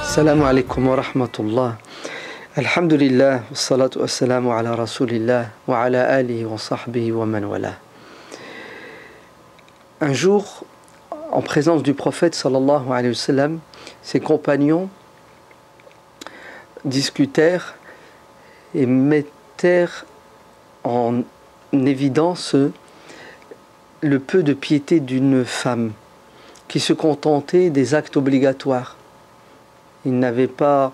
Assalamu alaikum wa rahmatullah. Alhamdulillah, wa salatu wa salamu ala rasulillah, wa ala alihi wa sahbihi wa man wala. Un jour, en présence du prophète sallallahu alayhi wa sallam, ses compagnons discutèrent et mettèrent en évidence le peu de piété d'une femme qui se contentait des actes obligatoires. Il n'avait pas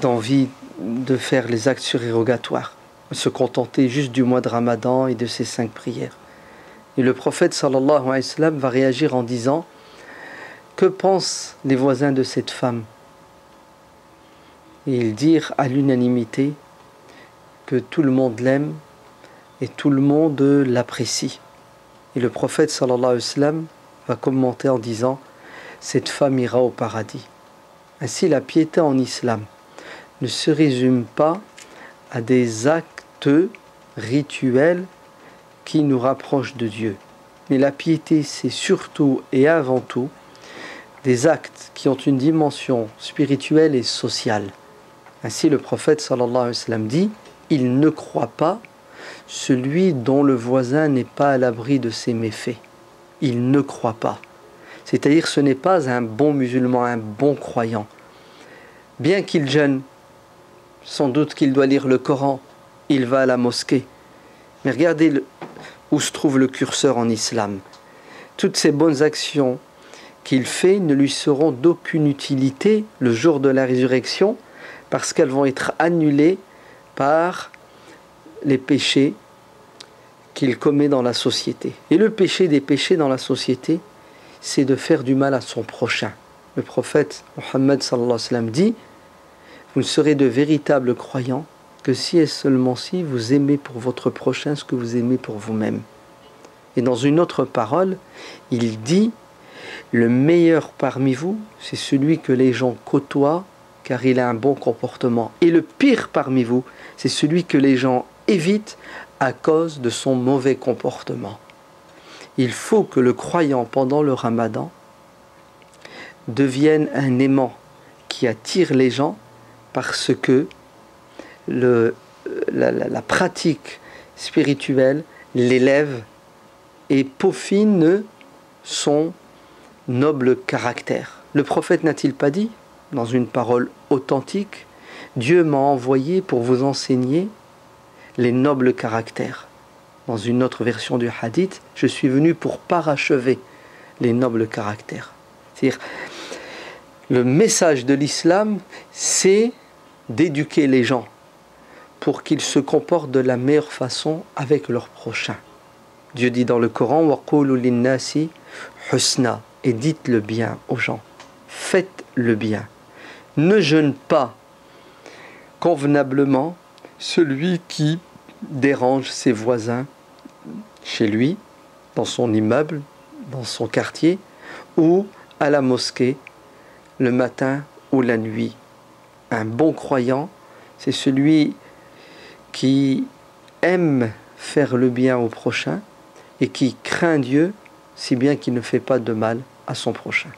d'envie de faire les actes surérogatoires. Il se contentait juste du mois de Ramadan et de ses 5 prières. Et le prophète sallallahu alayhi wa sallam va réagir en disant: que pensent les voisins de cette femme? Et ils dirent à l'unanimité que tout le monde l'aime et tout le monde l'apprécie. Et le prophète sallallahu alayhi wa sallam va commenter en disant: cette femme ira au paradis. Ainsi, la piété en islam ne se résume pas à des actes rituels qui nous rapprochent de Dieu. Mais la piété, c'est surtout et avant tout des actes qui ont une dimension spirituelle et sociale. Ainsi, le prophète sallallahu alayhi wa sallam dit: il ne croit pas celui dont le voisin n'est pas à l'abri de ses méfaits. Il ne croit pas. C'est-à-dire, ce n'est pas un bon musulman, un bon croyant. Bien qu'il jeûne, sans doute qu'il doit lire le Coran, il va à la mosquée. Mais regardez où se trouve le curseur en islam. Toutes ces bonnes actions qu'il fait ne lui seront d'aucune utilité le jour de la résurrection, parce qu'elles vont être annulées par les péchés qu'il commet dans la société. Et le péché des péchés dans la société, c'est de faire du mal à son prochain. Le prophète Mohammed sallallahu alayhi wa sallam dit: vous ne serez de véritables croyants que si et seulement si vous aimez pour votre prochain ce que vous aimez pour vous-même. Et dans une autre parole, il dit: le meilleur parmi vous, c'est celui que les gens côtoient car il a un bon comportement. Et le pire parmi vous, c'est celui que les gens évitent à cause de son mauvais comportement. Il faut que le croyant pendant le Ramadan devienne un aimant qui attire les gens, parce que la pratique spirituelle l'élève et peaufine son noble caractère. Le prophète n'a-t-il pas dit, dans une parole authentique: Dieu m'a envoyé pour vous enseigner les nobles caractères. Dans une autre version du hadith, je suis venu pour parachever les nobles caractères. C'est-à-dire, le message de l'islam, c'est d'éduquer les gens pour qu'ils se comportent de la meilleure façon avec leurs prochains. Dieu dit dans le Coran: وَقُولُوا لِلنَّاسِ حُسْنًا, et dites le bien aux gens, faites le bien. Ne jeûne pas convenablement celui qui dérange ses voisins chez lui, dans son immeuble, dans son quartier, ou à la mosquée, le matin ou la nuit. Un bon croyant, c'est celui qui aime faire le bien au prochain et qui craint Dieu, si bien qu'il ne fait pas de mal à son prochain.